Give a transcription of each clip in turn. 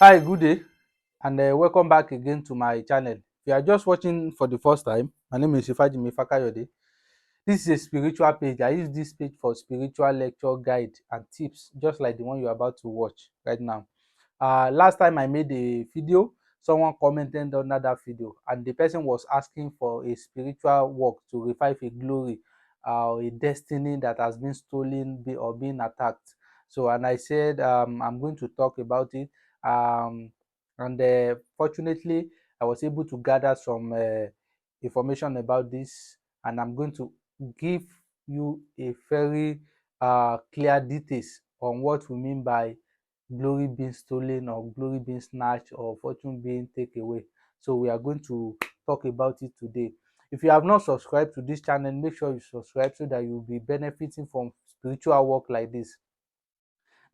Hi, good day, and welcome back again to my channel. If you are just watching for the first time, my name is Ifajimi Fakayode. This is a spiritual page. I use this page for spiritual lecture, guide, and tips, just like the one you're about to watch right now. Last time I made a video, someone commented under that video, and the person was asking for a spiritual work to revive a glory, a destiny that has been stolen or being attacked. So, and I said I'm going to talk about it. Um, and Fortunately, I was able to gather some information about this, and I'm going to give you a very clear details on what we mean by glory being stolen or glory being snatched or fortune being taken away. So we are going to talk about it today. If you have not subscribed to this channel, make sure you subscribe so that you'll be benefiting from spiritual work like this.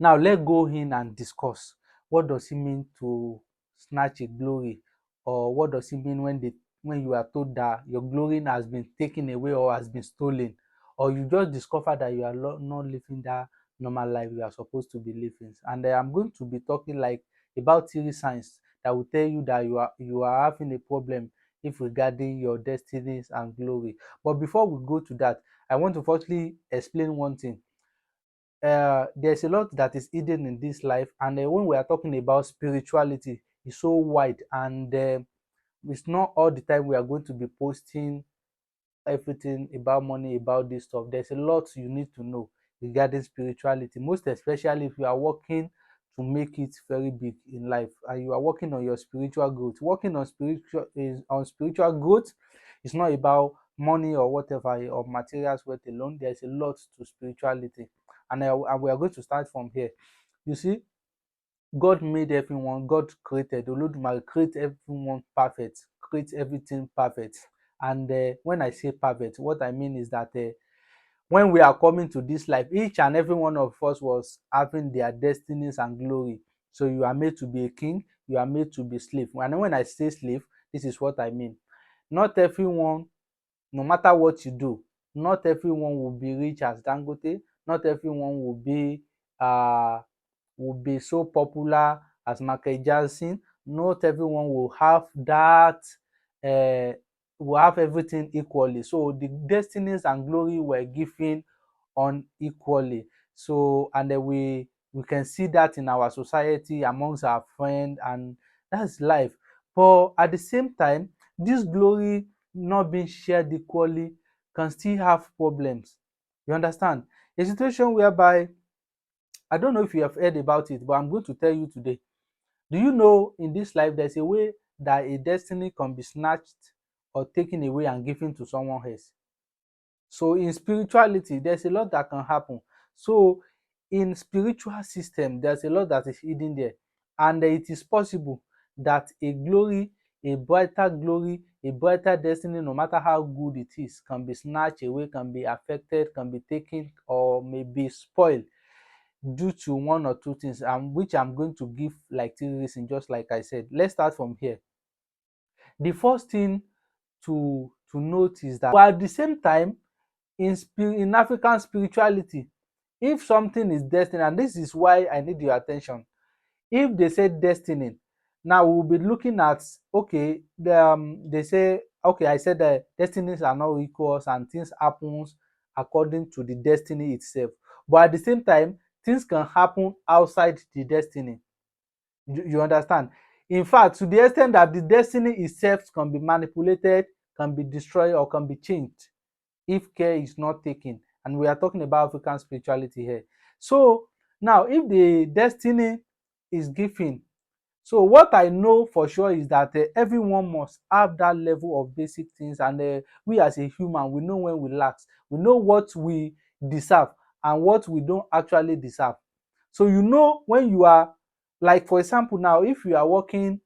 Now let's go in and discuss what does it mean to snatch a glory, or what does it mean when you are told that your glory has been taken away or has been stolen, or you just discover that you are not living that normal life you are supposed to be living. And I'm going to be talking like about three signs that will tell you that you are having a problem if regarding your destinies and glory. But before we go to that, I want to firstly explain one thing. There's a lot that is hidden in this life, and when we are talking about spirituality, it's so wide, and it's not all the time we are going to be posting everything about money, about this stuff. There's a lot you need to know regarding spirituality, most especially if you are working to make it very big in life and you are working on your spiritual growth. Working on spiritual growth is not about money or whatever or materials worth alone. There's a lot to spirituality, and we are going to start from here. You see, God made everyone, God created, Olodumare create everyone perfect, create everything perfect. And when I say perfect, what I mean is that when we are coming to this life, each and every one of us was having their destinies and glory. So you are made to be a king, you are made to be slave. And when I say slave, this is what I mean. Not everyone, no matter what you do, not everyone will be rich as Dangote, not everyone uh will be so popular as Michael Jackson. Not everyone will have that, uh, will have everything equally. So the destinies and glory were given unequally. So, and then we can see that in our society amongst our friends, and that's life. But at the same time, this glory not being shared equally can still have problems. You understand? A situation whereby, I don't know if you have heard about it, but I'm going to tell you today. Do you know in this life there's a way that a destiny can be snatched or taken away and given to someone else? So in spirituality, there's a lot that can happen. So in spiritual system, there's a lot that is hidden there. And it is possible that a glory, a brighter glory, a brighter destiny, no matter how good it is, can be snatched away, can be affected, can be taken, or may be spoiled due to one or two things, which I'm going to give like three reasons, just like I said. Let's start from here. The first thing to note is that, but at the same time, in African spirituality, if something is destiny, and this is why I need your attention. If they say destiny, now we'll be looking at, okay, they say, okay, I said that destinies are not equals and things happens according to the destiny itself. But at the same time, things can happen outside the destiny. You understand? In fact, to the extent that the destiny itself can be manipulated, can be destroyed, or can be changed if care is not taken. And we are talking about African spirituality here. So now, if the destiny is given, so what I know for sure is that everyone must have that level of basic things, and we as a human, we know when we lack, we know what we deserve and what we don't actually deserve. So you know when you are, like for example now, if you are working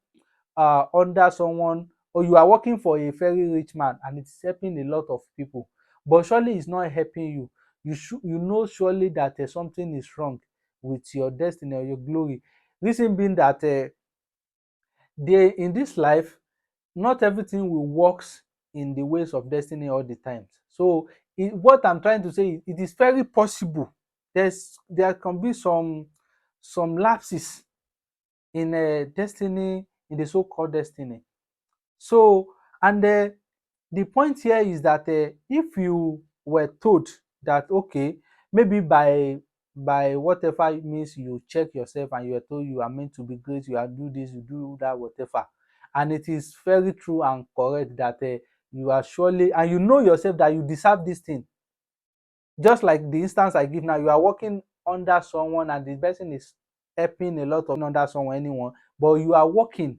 under someone, or you are working for a very rich man and it's helping a lot of people, but surely it's not helping you, you know surely that something is wrong with your destiny or your glory. Reason being that in this life, not everything will works in the ways of destiny all the time. So what I'm trying to say is it is very possible there can be some lapses in destiny, in the so-called destiny. So, and the point here is that if you were told that okay, maybe by whatever means you check yourself and you are told you are meant to be great, you are do this, you do that, whatever, and it is very true and correct that you are surely, and you know yourself that you deserve this thing. Just like the instance I give now, you are working under someone and the person is helping a lot of under someone, anyone, but you are working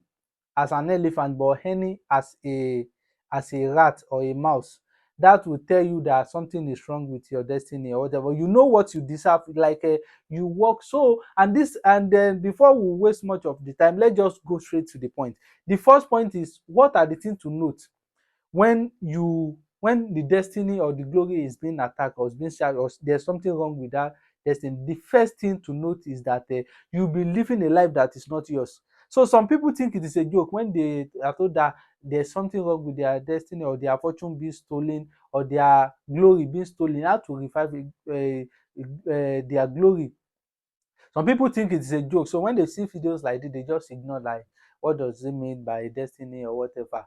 as an elephant but earning as a rat or a mouse. That will tell you that something is wrong with your destiny or whatever. You know what you deserve, like you work so, and this, and then before we waste much of the time, let's just go straight to the point. The first point is, what are the things to note when the destiny or the glory is being attacked or is being shared, or there's something wrong with that destiny? The first thing to note is that you'll be living a life that is not yours. So some people think it is a joke when they are told that there's something wrong with their destiny or their fortune being stolen or their glory being stolen. How to revive their glory? Some people think it's a joke. So when they see videos like this, they just ignore, like, what does it mean by destiny or whatever?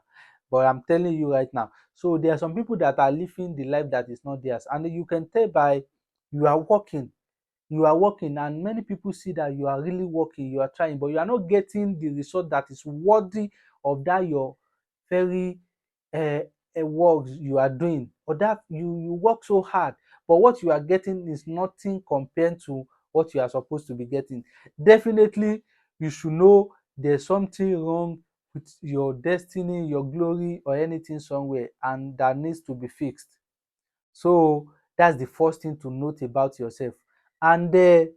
But I'm telling you right now. So there are some people that are living the life that is not theirs. And you can tell by you are working. You are working, and many people see that you are really working, you are trying, but you are not getting the result that is worthy of that your very uh, works you are doing, or that you work so hard, but what you are getting is nothing compared to what you are supposed to be getting. Definitely you should know there's something wrong with your destiny, your glory, or anything somewhere, and that needs to be fixed. So that's the first thing to note about yourself. And the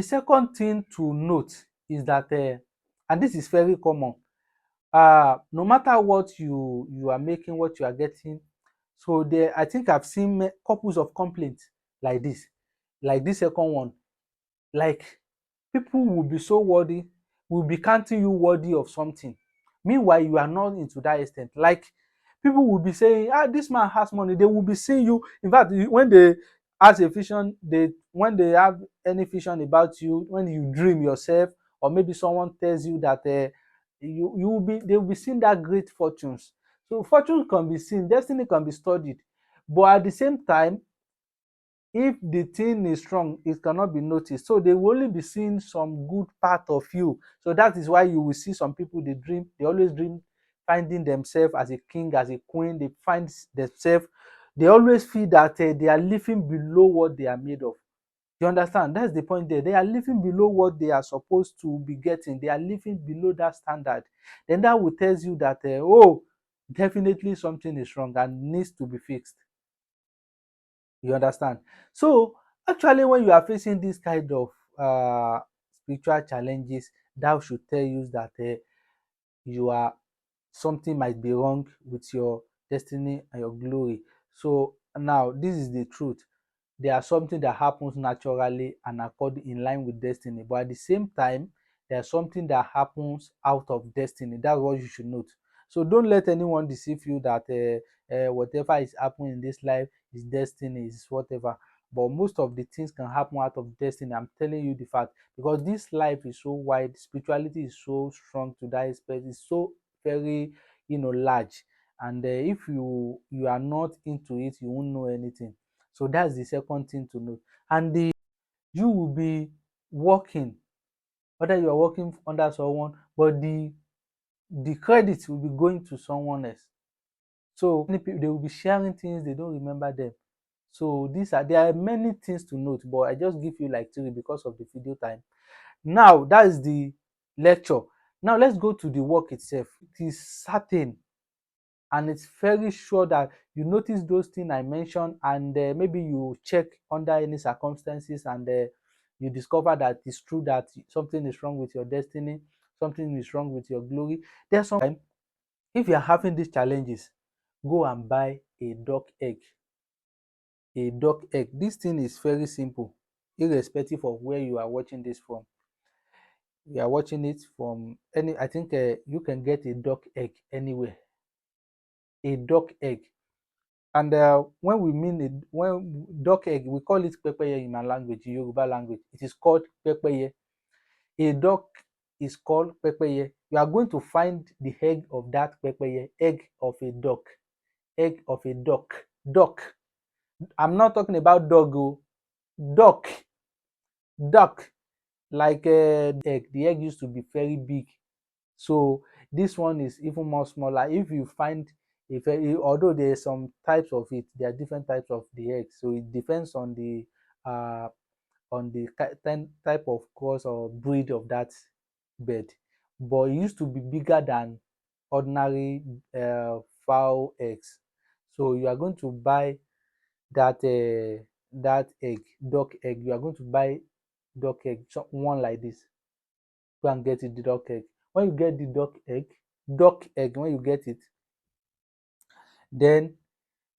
second thing to note is that and this is very common, no matter what you are making, what you are getting. So there, I think I've seen couples of complaints like this second one. Like, people will be so worthy, will be counting you worthy of something. Meanwhile, you are not into that extent. Like, people will be saying, ah, this man has money. They will be seeing you. In fact, when they ask a vision, when they have any vision about you, when you dream yourself, or maybe someone tells you that you will be, they will be seeing that great fortunes. So fortune can be seen, destiny can be studied, but at the same time, if the thing is strong, it cannot be noticed. So they will only be seeing some good part of you. So that is why you will see some people, they always dream finding themselves as a king, as a queen. They find themselves, they always feel that they are living below what they are made of. You understand? That's the point there. They are living below what they are supposed to be getting. They are living below that standard. Then that will tell you that, oh, definitely something is wrong and needs to be fixed. You understand? So actually, when you are facing this kind of spiritual challenges, that should tell you that you are, something might be wrong with your destiny and your glory. So now this is the truth. There are something that happens naturally and according in line with destiny, but at the same time, there's something that happens out of destiny. That's what you should note. So don't let anyone deceive you that whatever is happening in this life is destiny, is whatever. But most of the things can happen out of destiny. I'm telling you the fact, because this life is so wide, spirituality is so strong to that aspect. It's so very, large. And if you are not into it, you won't know anything. So that's the second thing to note. And you will be working, whether you are working under someone, but the credit will be going to someone else. So many people, they will be sharing things, they don't remember them. So there are many things to note, but I just give you like three because of the video time. Now that is the lecture. Now let's go to the work itself. It is certain, and it's very sure that you notice those things I mentioned, and maybe you check under any circumstances, and you discover that it's true that something is wrong with your destiny, something is wrong with your glory. There's some time, if you're having these challenges, go and buy a duck egg. A duck egg. This thing is very simple, irrespective of where you are watching this from. You are watching it from any, I think you can get a duck egg anywhere. A duck egg. And when we mean it, when duck egg, we call it pepeye in my language, in Yoruba language. It is called pepeye. A duck is called pepperye. You are going to find the egg of that pepperye, egg of a duck, egg of a duck, duck. I'm not talking about dog o, duck, duck. Like egg, the egg used to be very big. So this one is even more smaller. If you find if although there are some types of it, there are different types of the egg. So it depends uh on the type of cross or breed of that bird. But it used to be bigger than ordinary fowl eggs. So you are going to buy that egg, duck egg. You are going to buy duck egg, one like this. Go and get it, the duck egg. When you get the duck egg, when you get it, then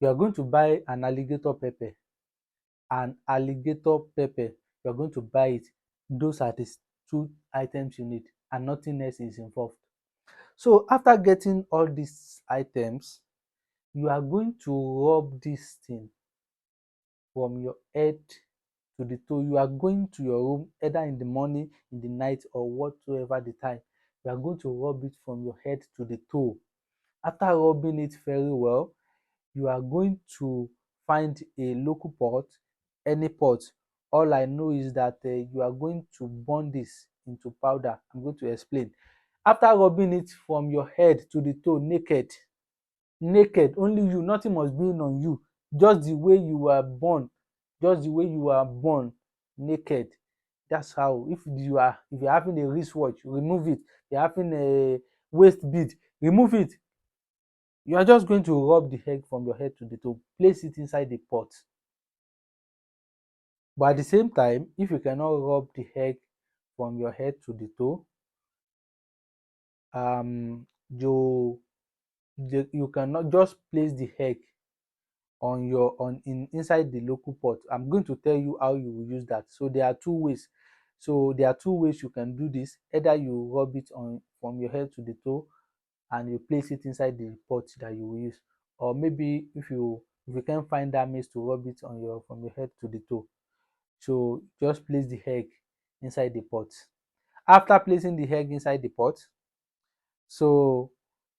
you are going to buy an alligator pepper. An alligator pepper, you are going to buy it. Those are the two items you need, and nothing else is involved. So after getting all these items, you are going to rub this thing from your head to the toe. You are going to your room either in the morning, in the night, or whatsoever the time. You are going to rub it from your head to the toe. After rubbing it very well, you are going to find a local pot, any pot. All I know is that you are going to burn this into powder. I'm going to explain. After rubbing it from your head to the toe naked, naked, only you, nothing must be on you, just the way you were born, just the way you were born, naked. That's how. If you're having a wristwatch, remove it. You're having a waist bead, remove it. You are just going to rub the egg from your head to the toe, place it inside the pot. But at the same time, if you cannot rub the egg from your head to the toe, you you cannot just place the egg on your on in inside the local pot. I'm going to tell you how you will use that. So there are two ways. So there are two ways you can do this. Either you rub it on from your head to the toe and you place it inside the pot that you will use, or maybe if you can find that means to rub it on your from your head to the toe, so just place the egg inside the pot. After placing the egg inside the pot, so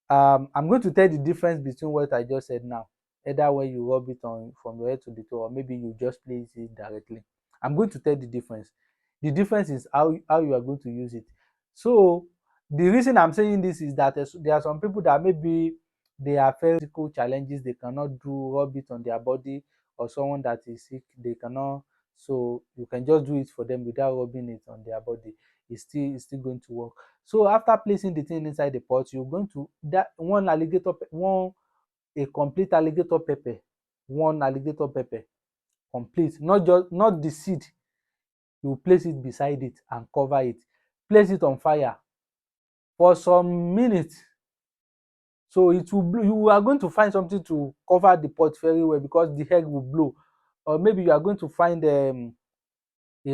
I'm going to tell the difference between what I just said now, either when you rub it on from your head to the toe, or maybe you just place it directly. I'm going to tell the difference. The difference is how you are going to use it. So the reason I'm saying this is that there are some people that maybe they have physical challenges, they cannot do rub it on their body, or someone that is sick, they cannot. So you can just do it for them without rubbing it on their body. It's still going to work. So after placing the thing inside the pot, you're going to that one a complete alligator pepper, one alligator pepper, complete, not the seed. You place it beside it and cover it. Place it on fire for some minutes. So it will blow. You are going to find something to cover the pot very well because the egg will blow. Or maybe you are going to find a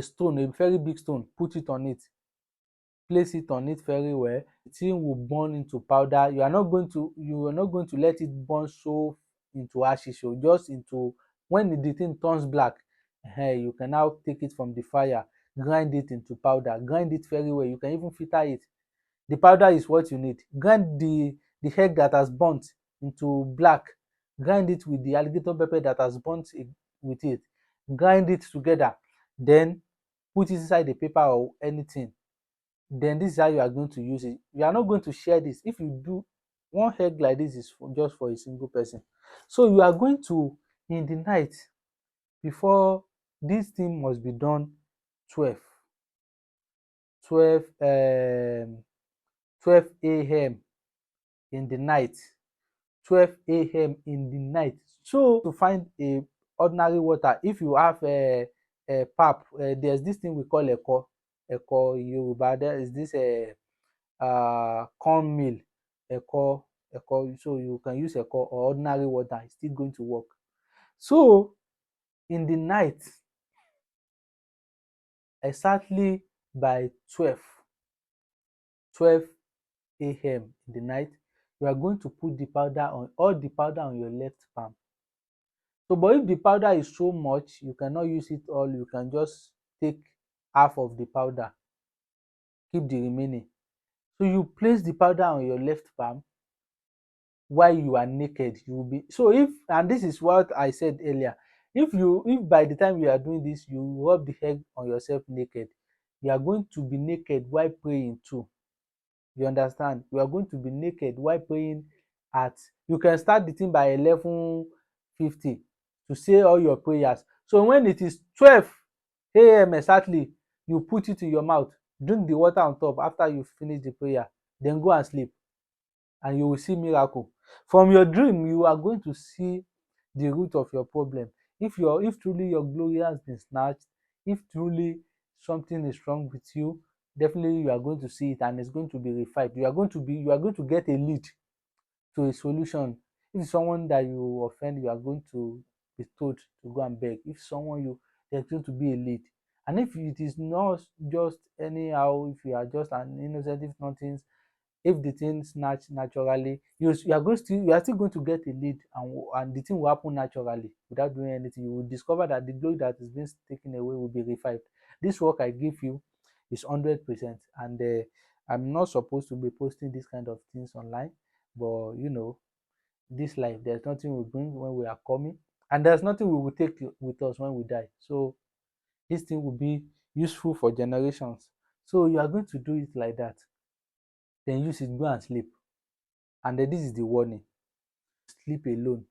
stone, a very big stone, put it on it, place it on it very well. The thing will burn into powder. You are not going to let it burn so into ashes, so just into, when the thing turns black, you can now take it from the fire, grind it into powder, grind it very well. You can even filter it. The powder is what you need. Grind the egg that has burnt into black, grind it with the alligator pepper that has burnt with it, grind it together, then put it inside the paper or anything. Then this is how you are going to use it. You are not going to share this. If you do, one egg like this is just for a single person. So you are going to, in the night, before, this thing must be done 12 12 a.m in the night, 12 a.m in the night. So to find a ordinary water, if you have a pap, there's this thing we call ẹ̀kọ in Yoruba. There is this corn meal, ẹ̀kọ, so you can use ẹ̀kọ or ordinary water, it's still going to work. So in the night, exactly by 12 a.m in the night, you are going to put the powder on, all the powder on your left palm. So but if the powder is so much, you cannot use it all, you can just take half of the powder, keep the remaining. So you place the powder on your left palm while you are naked. You will be so if and this is what I said earlier. If by the time you are doing this you rub the egg on yourself naked, you are going to be naked while praying too. You understand? You are going to be naked while praying at you can start the thing by 11:50 to say all your prayers. So when it is 12 a.m. exactly, you put it in your mouth, drink the water on top after you finish the prayer, then go and sleep and you will see miracle. From your dream, you are going to see the root of your problem. If truly your glory has been snatched, if truly something is wrong with you, definitely you are going to see it and it's going to be revived. You are going to get a lead to a solution. If it's someone that you offend, you are going to be told to go and beg. If someone you there's going to be a lead. And if it is not just anyhow, if you are just an innocent, if nothing if the thing snatch naturally you are still going to get a lead and the thing will happen naturally without doing anything. You will discover that the glory that is being taken away will be revived. This work I give you is 100%, and I'm not supposed to be posting this kind of things online, but this life there's nothing we bring when we are coming, and there's nothing we will take with us when we die. So this thing will be useful for generations. So you are going to do it like that, then use it, go and sleep. And then this is the warning: sleep alone.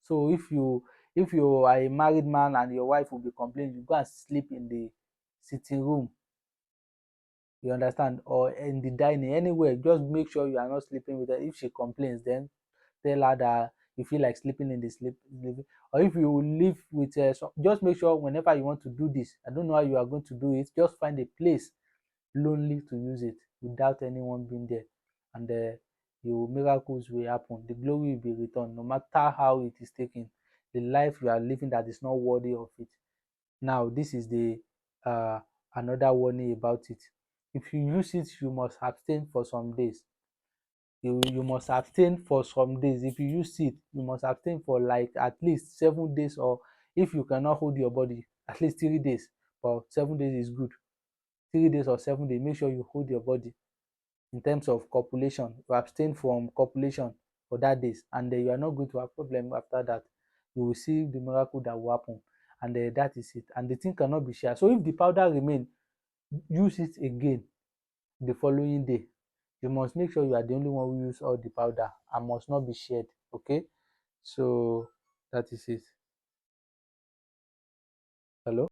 So if you are a married man and your wife will be complaining, you go and sleep in the sitting room, you understand, or in the dining, anywhere. Just make sure you are not sleeping with her. If she complains, then tell her that you feel like sleeping in the sleep. Or if you live with just make sure whenever you want to do this, I don't know how you are going to do it, just find a place lonely to use it without anyone being there, and your miracles will happen. The glory will be returned, no matter how it is taken. The life you are living that is not worthy of it. Now, this is the uh, another warning about it. If you use it, you must abstain for some days. You must abstain for some days. If you use it, you must abstain for like at least 7 days, or if you cannot hold your body, at least 3 days. But 7 days is good. 3 days or 7 days, make sure you hold your body. In terms of copulation, you abstain from copulation for that days, and you are not going to have problem after that. You will see the miracle that will happen, and that is it. And the thing cannot be shared. So if the powder remain, use it again the following day. You must make sure you are the only one who use all the powder and must not be shared. Okay, so that is it.